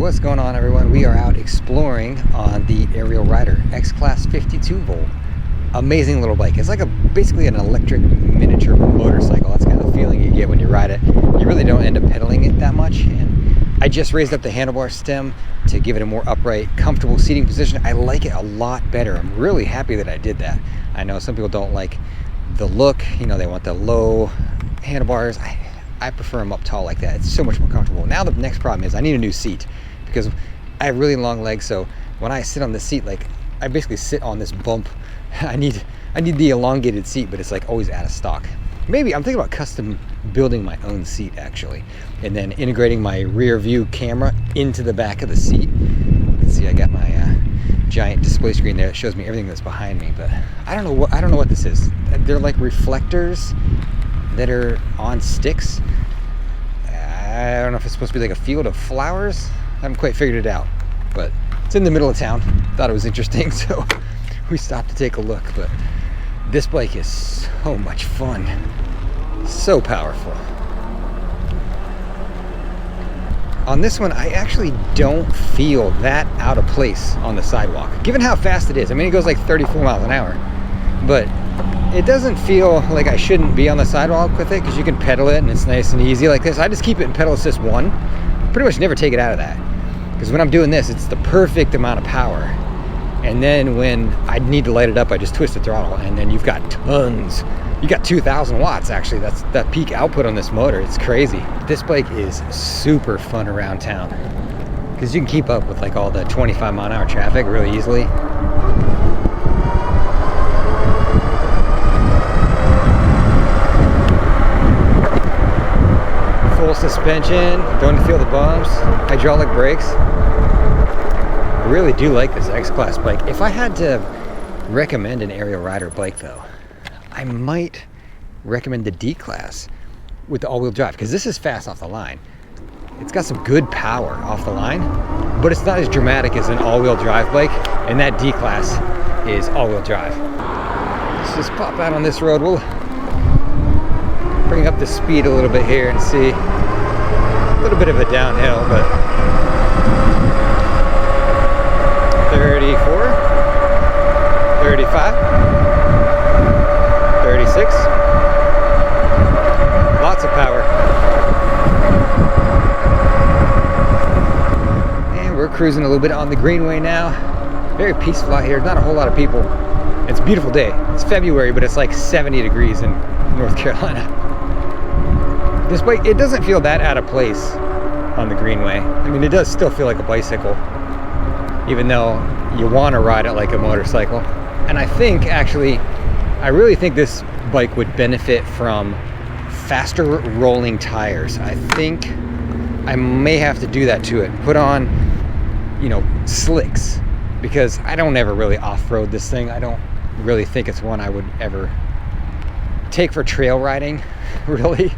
What's going on, everyone? We are out exploring on the Ariel Rider XClass 52 volt. Amazing little bike. It's like basically an electric miniature motorcycle. That's kind of the feeling you get when you ride it. You really don't end up pedaling it that much. And I just raised up the handlebar stem to give it a more upright, comfortable seating position. I like it a lot better. I'm really happy that I did that. I know some people don't like the look. You know, they want the low handlebars. I prefer them up tall like that. It's so much more comfortable. Now the next problem is I need a new seat because I have really long legs. So when I sit on the seat, like I basically sit on this bump. I need the elongated seat, but it's like always out of stock. Maybe I'm thinking about custom building my own seat actually, and then integrating my rear view camera into the back of the seat. You can see I got my giant display screen there that shows me everything that's behind me. But I don't know what this is. They're like reflectors that are on sticks. I don't know if it's supposed to be like a field of flowers. I haven't quite figured it out, but it's in the middle of town. Thought it was interesting, so we stopped to take a look. But this bike is so much fun, so powerful. On this one, I actually don't feel that out of place on the sidewalk, given how fast it is. I mean, it goes like 34 miles an hour, but it doesn't feel like I shouldn't be on the sidewalk with it because you can pedal it and it's nice and easy like this. I just keep it in pedal assist 1. Pretty much never take it out of that because when I'm doing this, it's the perfect amount of power. And then when I need to light it up, I just twist the throttle, and then you've got tons. You got 2,000 watts actually. That's that peak output on this motor. It's crazy. This bike is super fun around town because you can keep up with like all the 25 mile an hour traffic really easily. Full suspension, don't feel the bumps, hydraulic brakes. I really do like this X-Class bike. If I had to recommend an Ariel Rider bike though, I might recommend the D-Class with the all-wheel drive because this is fast off the line. It's got some good power off the line, but it's not as dramatic as an all-wheel drive bike, and that D-Class is all-wheel drive. Let's just pop out on this road. We'll bring up the speed a little bit here and see. A little bit of a downhill, but 34, 35, 36. Lots of power. And we're cruising a little bit on the Greenway now. Very peaceful out here. Not a whole lot of people. It's a beautiful day. It's February, but it's like 70 degrees in North Carolina. This bike, it doesn't feel that out of place on the Greenway. I mean, it does still feel like a bicycle, even though you want to ride it like a motorcycle. And I think, actually, I really think this bike would benefit from faster rolling tires. I think I may have to do that to it. Put on, you know, slicks, because I don't ever really off-road this thing. I don't really think it's one I would ever take for trail riding, really.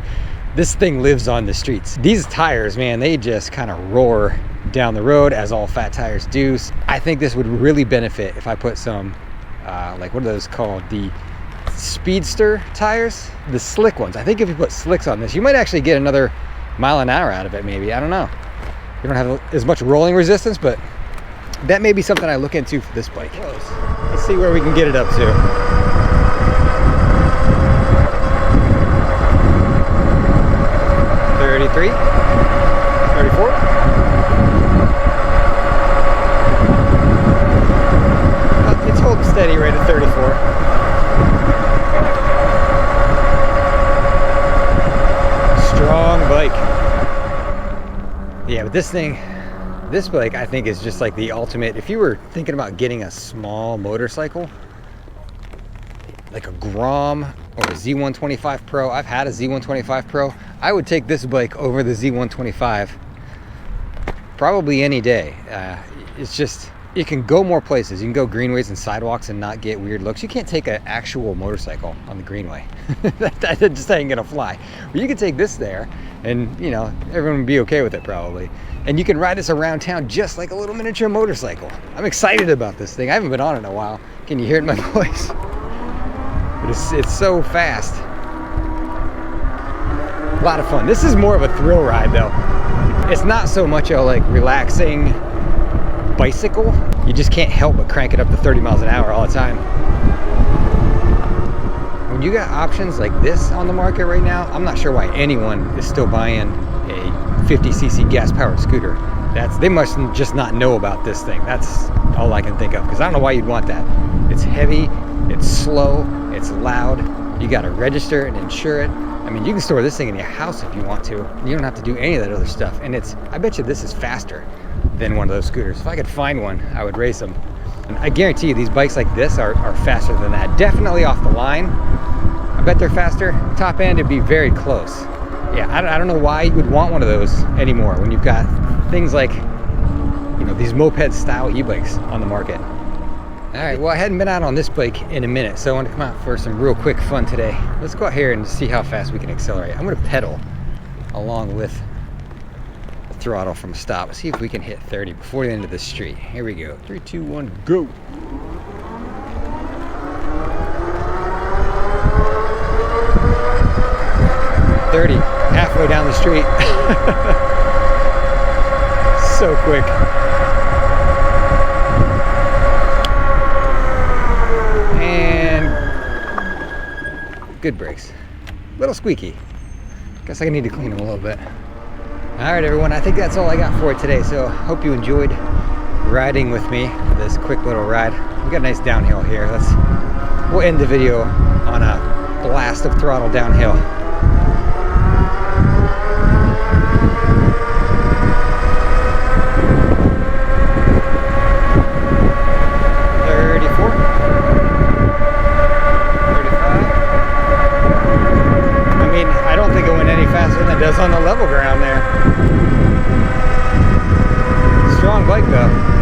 This thing lives on the streets. These tires, man, they just kind of roar down the road, as all fat tires do. I think this would really benefit if I put some, like, what are those called? The Speedster tires? The slick ones. I think if you put slicks on this, you might actually get another mile an hour out of it, maybe. I don't know. You don't have as much rolling resistance, but that may be something I look into for this bike. Let's see where we can get it up to. 33, 34. It's holding steady right at 34. Strong bike. Yeah, but this bike I think is just like the ultimate. If you were thinking about getting a small motorcycle, like a Grom or a Z125 Pro. I've had a Z125 Pro. I would take this bike over the Z125 probably any day. It's just, it can go more places. You can go greenways and sidewalks and not get weird looks. You can't take an actual motorcycle on the Greenway. That just ain't gonna fly. But you can take this there and, you know, everyone would be okay with it probably. And you can ride this around town just like a little miniature motorcycle. I'm excited about this thing. I haven't been on it in a while. Can you hear it in my voice? But it's so fast. A lot of fun. This is more of a thrill ride though. It's not so much a like relaxing bicycle. You just can't help but crank it up to 30 miles an hour all the time. When you got options like this on the market right now, I'm not sure why anyone is still buying a 50cc gas-powered scooter. They must just not know about this thing. That's all I can think of, because I don't know why you'd want that. It's heavy, it's slow, it's loud. You got to register and insure it. I mean, you can store this thing in your house if you want to. You don't have to do any of that other stuff. And I bet you this is faster than one of those scooters. If I could find one, I would race them. And I guarantee you these bikes like this are faster than that. Definitely off the line. I bet they're faster. Top end, it'd be very close. Yeah, I don't know why you would want one of those anymore when you've got things like, you know, these moped style e-bikes on the market. All right, well, I hadn't been out on this bike in a minute, so I want to come out for some real quick fun today. Let's go out here and see how fast we can accelerate. I'm going to pedal along with the throttle from a stop. See if we can hit 30 before the end of the street. Here we go. 3, 2, 1, go. Halfway down the street. So quick. And good brakes. Little squeaky. Guess I need to clean them a little bit. All right, everyone, I think that's all I got for today. So hope you enjoyed riding with me for this quick little ride. We got a nice downhill here. We'll end the video on a blast of throttle downhill. 34, 35. I mean, I don't think it went any faster than it does on the level ground there. Strong bike though.